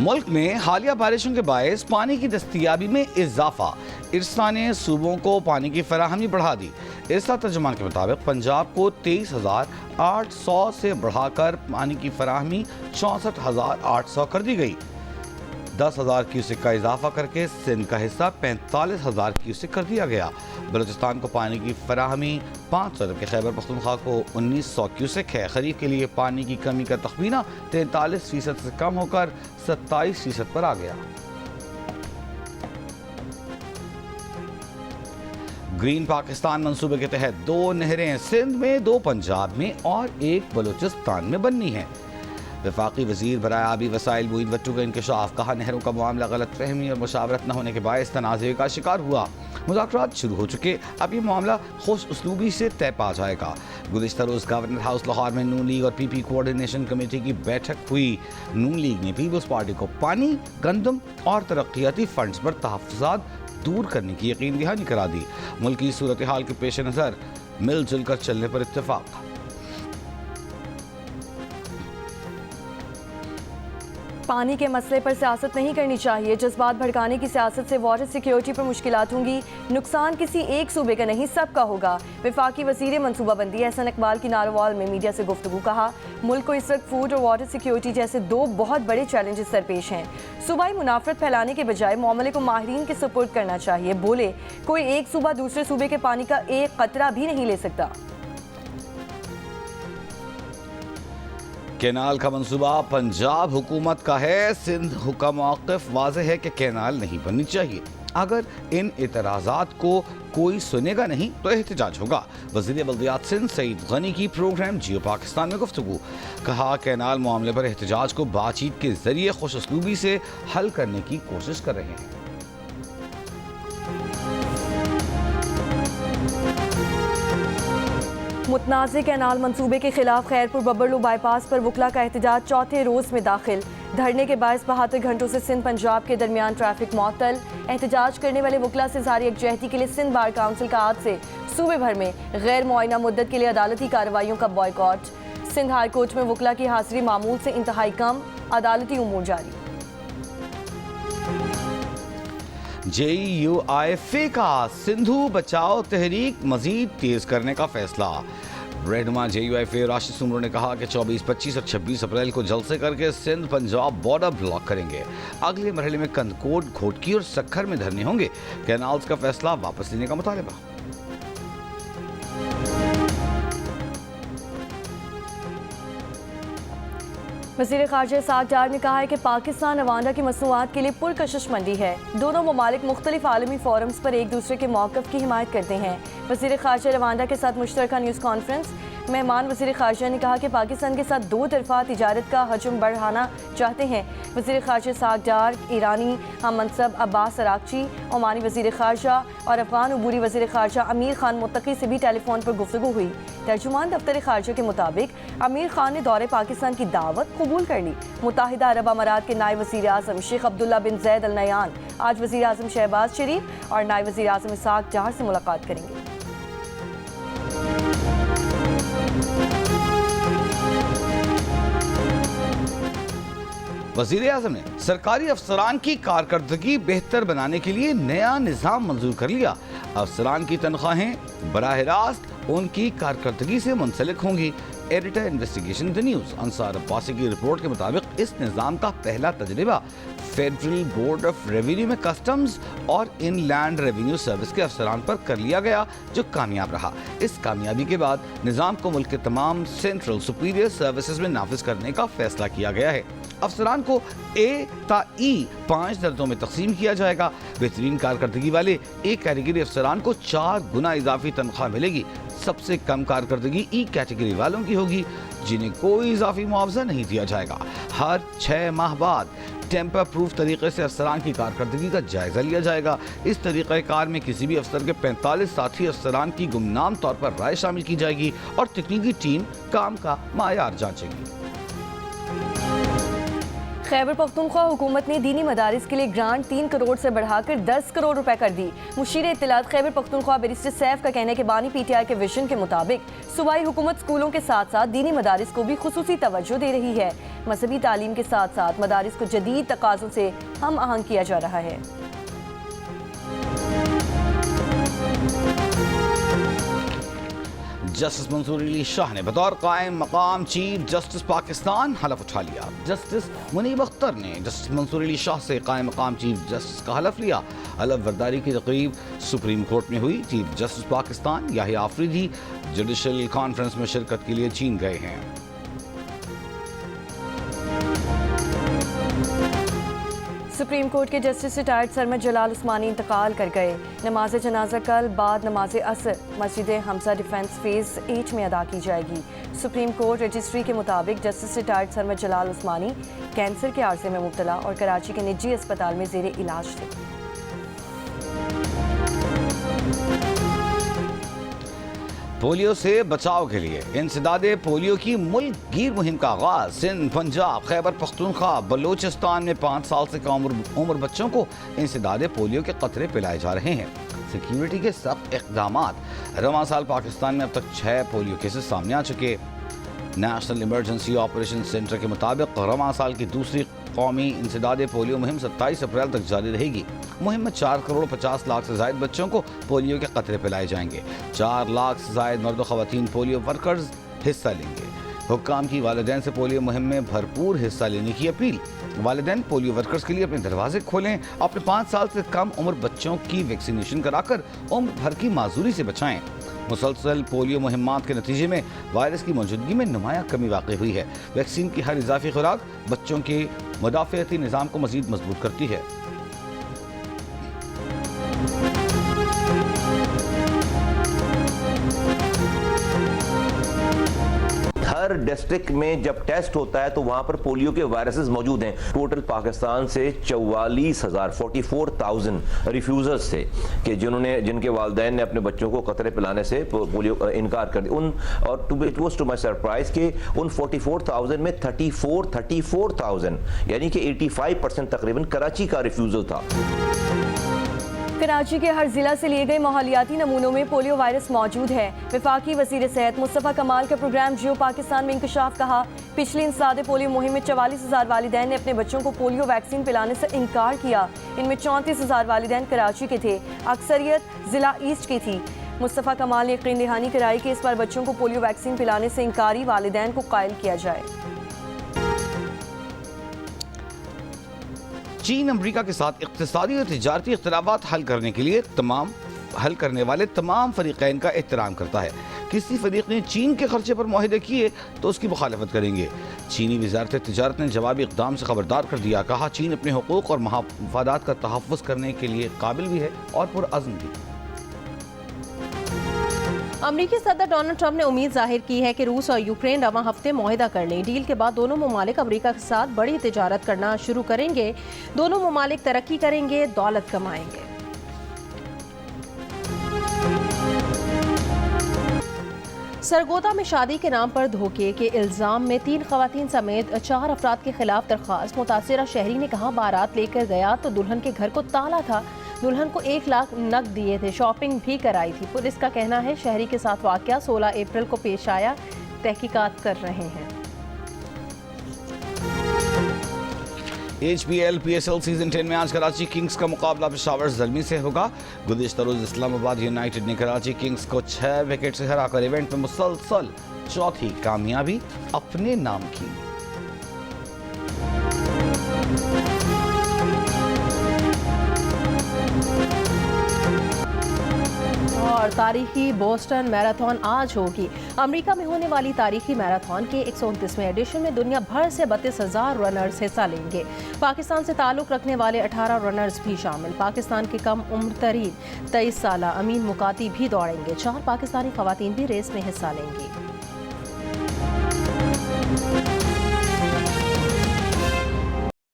ملک میں حالیہ بارشوں کے باعث پانی کی دستیابی میں اضافہ، ارسا نے صوبوں کو پانی کی فراہمی بڑھا دی۔ ارسا ترجمان کے مطابق پنجاب کو 23,800 سے بڑھا کر پانی کی فراہمی 64,800 کر دی گئی۔ 10,000 کیوسک کا اضافہ کر کے سندھ کا حصہ 45,000 کیوسک کر دیا گیا۔ بلوچستان کو پانی کی فراہمی 500 جبکہ خیبر پختونخوا کو 1900 کیوسک ہے۔ خریف کے لیے پانی کی کمی کا تخمینہ 43% سے کم ہو کر 27% پر آ گیا۔ گرین پاکستان منصوبے کے تحت 2 نہریں سندھ میں، 2 پنجاب میں اور 1 بلوچستان میں بننی ہیں۔ وفاقی وزیر برائے آبی وسائل معین وٹو کا انکشاف، کہا نہروں کا معاملہ غلط فہمی اور مشاورت نہ ہونے کے باعث تنازع کا شکار ہوا۔ مذاکرات شروع ہو چکے، اب یہ معاملہ خوش اسلوبی سے طے پا جائے گا۔ گزشتہ روز گورنر ہاؤس لاہور میں نون لیگ اور پی پی کوارڈینیشن کمیٹی کی بیٹھک ہوئی۔ نون لیگ نے پیپلز پارٹی کو پانی، گندم اور ترقیاتی فنڈز پر تحفظات دور کرنے کی یقین دہانی کرا دی۔ ملکی صورتحال کے پیش نظر مل جل کر چلنے پر اتفاق۔ پانی کے مسئلے پر سیاست نہیں کرنی چاہیے، جذبات بھڑکانے کی سیاست سے واٹر سیکیورٹی پر مشکلات ہوں گی، نقصان کسی ایک صوبے کا نہیں سب کا ہوگا۔ وفاقی وزیر منصوبہ بندی احسن اقبال کی ناروال میں میڈیا سے گفتگو، کہا ملک کو اس وقت فوڈ اور واٹر سیکیورٹی جیسے 2 بہت بڑے چیلنجز درپیش ہیں۔ صوبائی منافرت پھیلانے کے بجائے معاملے کو ماہرین کے سپرد کرنا چاہیے۔ بولے کوئی ایک صوبہ دوسرے صوبے کے پانی کا ایک قطرہ بھی نہیں لے سکتا۔ کینال کا منصوبہ پنجاب حکومت کا ہے، سندھ کا موقف واضح ہے کہ کینال نہیں بننی چاہیے۔ اگر ان اعتراضات کو کوئی سنے گا نہیں تو احتجاج ہوگا۔ وزیر بلدیات سندھ سعید غنی کی پروگرام جیو پاکستان میں گفتگو، کہا کینال معاملے پر احتجاج کو بات چیت کے ذریعے خوش اسلوبی سے حل کرنے کی کوشش کر رہے ہیں۔ متنازع کینال منصوبے کے خلاف خیرپور ببرلو بائی پاس پر وکلا کا احتجاج 4تھے روز میں داخل۔ دھرنے کے باعث 72 گھنٹوں سے سندھ پنجاب کے درمیان ٹریفک معطل۔ احتجاج کرنے والے وکلا سے اظہار یکجہتی کے لیے سندھ بار کونسل کا آج سے صوبے بھر میں غیر معینہ مدت کے لیے عدالتی کارروائیوں کا بائیکاٹ۔ سندھ ہائی کورٹ میں وکلا کی حاضری معمول سے انتہائی کم، عدالتی امور جاری۔ JUIFA کا سندھو بچاؤ تحریک مزید تیز کرنے کا فیصلہ۔ رہنما JUIFA راشد سومرو نے کہا کہ 24، 25 اور 26 اپریل کو جلسے کر کے سندھ پنجاب بارڈر بلاک کریں گے۔ اگلے مرحلے میں کندکوٹ، گھوٹکی اور سکھر میں دھرنے ہوں گے۔ کینالز کا فیصلہ واپس لینے کا مطالبہ۔ وزیر خارجہ اسحاق ڈار نے کہا ہے کہ پاکستان روانڈا کی مصنوعات کے لیے پرکشش منڈی ہے۔ دونوں ممالک مختلف عالمی فورمز پر ایک دوسرے کے موقف کی حمایت کرتے ہیں۔ وزیر خارجہ روانڈا کے ساتھ مشترکہ نیوز کانفرنس مہمان وزیر خارجہ نے کہا کہ پاکستان کے ساتھ 2 طرفہ تجارت کا حجم بڑھانا چاہتے ہیں۔ وزیر خارجہ اسحاق ڈار، ایرانی ہم منصب عباس اراغچی، عمانی وزیر خارجہ اور افغان عبوری وزیر خارجہ امیر خان متقی سے بھی ٹیلی فون پر گفتگو ہوئی۔ ترجمان دفتر خارجہ کے مطابق امیر خان نے دورے پاکستان کی دعوت قبول کر لی۔ متحدہ عرب امارات کے نائب وزیر اعظم شیخ عبداللہ بن زید ال نہیان آج وزیر اعظم شہباز شریف اور نائب وزیر اعظم اسحاق ڈار سے ملاقات کریں گے۔ وزیر اعظم نے سرکاری افسران کی کارکردگی بہتر بنانے کے لیے نیا نظام منظور کر لیا۔ افسران کی تنخواہیں براہ راست ان کی کارکردگی سے منسلک ہوں گی۔ ایڈیٹر انویسٹیگیشن دی نیوز انصار عباسی کی رپورٹ کے مطابق اس نظام کا پہلا تجربہ فیڈرل بورڈ آف ریونیو میں کسٹمز اور ان لینڈ ریونیو سروس کے افسران پر کر لیا گیا، جو کامیاب رہا۔ اس کامیابی کے بعد نظام کو ملک کے تمام سینٹرل سپیریئر سروسز میں نافذ کرنے کا فیصلہ کیا گیا ہے۔ افسران کو A تا E 5 درجوں میں تقسیم کیا جائے گا۔ بہترین کارکردگی والے A کیٹیگری افسران کو 4 گنا اضافی تنخواہ ملے گی۔ سب سے کم کارکردگی E کیٹیگری والوں کی ہوگی، جنہیں کوئی اضافی معاوضہ نہیں دیا جائے گا۔ ہر 6 ماہ بعد ٹیمپر پروف طریقے سے افسران کی کارکردگی کا جائزہ لیا جائے گا۔ اس طریقہ کار میں کسی بھی افسر کے 45 ساتھی افسران کی گمنام طور پر رائے شامل کی جائے گی اور تکنیکی ٹیم کام کا معیار جانچے گی۔ खैबर पख्तूनख्वा हुकूमत ने दीनी मदारिस के लिए ग्रांट 3 करोड़ से बढ़ाकर 10 करोड़ रुपए कर दी। मुशीर इत्तलात खैबर पख्तूनख्वा बैरिस्टर सैफ का कहना है कि बानी PTI के विजन के मुताबिक सूबाई हुकूमत स्कूलों के साथ साथ दीनी मदारिस को भी खुसूसी तवज्जो दे रही है। मजहबी तालीम के साथ साथ मदारिस को जदीद तकाज़ों से हम आहंग किया जा रहा है। जस्टिस मंसूर अली शाह ने बतौर कायम मकाम चीफ जस्टिस पाकिस्तान हलफ उठा लिया। जस्टिस मुनीब अख्तर ने जस्टिस मंसूर अली शाह से कायम मकाम चीफ जस्टिस का हलफ लिया। हलफ बर्दारी की तकरीब सुप्रीम कोर्ट में हुई। Chief justice Pakistan Yahya Afridi judicial conference में शिरकत के लिए चीन गए हैं। सुप्रीम कोर्ट के जस्टिस रिटायर्ड सरमद जलाल उस्मानी इंतकाल कर गए। नमाज जनाजा कल बाद नमाज असर मस्जिद हमजा डिफेंस फेज 8 में अदा की जाएगी। सुप्रीम कोर्ट रजिस्ट्री के मुताबिक जस्टिस रिटायर्ड सरमद जलाल उस्मानी कैंसर के आर्जे में मुब्तला और कराची के निजी अस्पताल में जेर इलाज थे। पोलियो से बचाव के लिए इंसदादे पोलियो की मुल्क गिर मुहिम का आगाज। सिंध, पंजाब, खैबर पख्तूनख्वा, बलोचिस्तान में 5 साल से कम उम्र बच्चों को इंसदादे पोलियो के कतरे पिलाए जा रहे हैं। सिक्योरिटी के सख्त इक़दामात। रवां साल पाकिस्तान में अब तक 6 पोलियो केसेस सामने आ चुके। नेशनल इमरजेंसी ऑपरेशन सेंटर के मुताबिक रवां साल की दूसरी कौमी इंसदादे पोलियो मुहिम 27 अप्रैल तक जारी रहेगी। मुहिम में 4 करोड़ 50 लाख से ज़ायद बच्चों को पोलियो के कतरे पिलाए जाएंगे। 4 लाख से ज़ायद मर्द और ख़वातीन पोलियो वर्कर्स हिस्सा लेंगे। हुक्काम की वालिदैन से पोलियो मुहिम में भरपूर हिस्सा लेने की अपील। वालिदैन पोलियो वर्कर्स के लिए अपने दरवाजे खोलें। अपने 5 साल से कम उम्र बच्चों की वैक्सीनेशन कराकर उम्र भर की माजूरी से बचाएं। मुसलसल पोलियो मुहिम्मात के नतीजे में वायरस की मौजूदगी में नुमाया कमी वाक़ई हुई है। वैक्सीन की हर इजाफी खुराक बच्चों के मुदाफ़ियाती निज़ाम को मज़ीद मजबूत करती है। हर डिस्ट्रिक्ट में जब टेस्ट होता है तो वहां पर पोलियो के वायरसेस मौजूद हैं। टोटल पाकिस्तान से 44,000 रिफ्यूजर्स थे कि जिनके वालिदैन ने अपने बच्चों को कतरे पिलाने से पोलियो इनकार कर दिया। और टू माई सरप्राइज कि उन 44,000 में 34,000 यानी कि 85% तकरीबन कराची का रिफ्यूजल था। कराची के हर जिला से लिए गए माहौलियाती नमूनों में पोलियो वायरस मौजूद है। वफाकी वज़ीर सेहत मुस्तफ़ा कमाल का प्रोग्राम जियो पाकिस्तान में इंकशाफ। कहा, पिछली इंसदादे पोलियो मुहिम में 44,000 वालिदैन ने अपने बच्चों को पोलियो वैक्सीन पिलाने से इनकार किया। इनमें 34,000 वालिदैन कराची के थे, अक्सरियत जिला ईस्ट की थी। मुस्तफ़ा कमाल ने यकीन दहानी कराई कि इस बार बच्चों को पोलियो वैक्सीन पिलाने से इनकारी वालिदैन को कायल किया जाए। चीन अमरीका के साथ इक़्तिसादी और तिजारती इख्तिलाफ़ात हल करने वाले तमाम फ़रीक़ैन का एहतराम करता है। किसी फ़रीक़ ने चीन के खर्चे पर मुआहदे किए तो उसकी मुखालफत करेंगे। चीनी वज़ारत तिजारत ने जवाबी इक़दाम से खबरदार कर दिया। कहा, चीन अपने हुकूक़ और मफादात का तहफ़्फ़ुज़ करने के लिए काबिल भी है और पुरअज़्म भी। अमरीकी सदर डोनाल्ड ट्रंप ने उम्मीद जाहिर की है कि रूस और यूक्रेन रवां हफ्ते मुआहिदा कर लें। डील के बाद दोनों ममालिक अमरीका के साथ बड़ी तिजारत करना शुरू करेंगे। दोनों ममालिक तरक्की करेंगे, दौलत कमाएंगे। सरगोदा में शादी के नाम पर धोखे के इल्जाम में 3 खवातीन समेत 4 अफराद के खिलाफ दरख्वास्त। मुतासिरा शहरी ने कहा, बारात लेकर गया तो दुल्हन के घर को ताला था। दुल्हन को 1 लाख नकद दिए थे, शॉपिंग भी कराई थी। पुलिस का कहना है शहरी के साथ वाकया 16 अप्रैल को पेश आया, तहकीकात कर रहे हैं। HPL PSL सीजन 10 में आज कराची किंग्स का मुकाबला पेशावर ज़ल्मी से होगा। गुज़िश्ता रोज़ इस्लामाबाद यूनाइटेड ने कराची किंग्स को 6 विकेट से हराकर इवेंट में मुसलसल चौथी कामयाबी अपने नाम की। और तारीखी बोस्टन मैराथन आज होगी। अमेरिका में होने वाली तारीखी मैराथन के 129वें एडिशन में दुनिया भर से 32,000 रनर्स हिस्सा लेंगे। पाकिस्तान से ताल्लुक़ रखने वाले 18 रनर्स भी शामिल। पाकिस्तान के कम उम्र तरीन 23 साला अमीन मुकाती भी दौड़ेंगे। 4 पाकिस्तानी खवातीन भी रेस में हिस्सा लेंगी।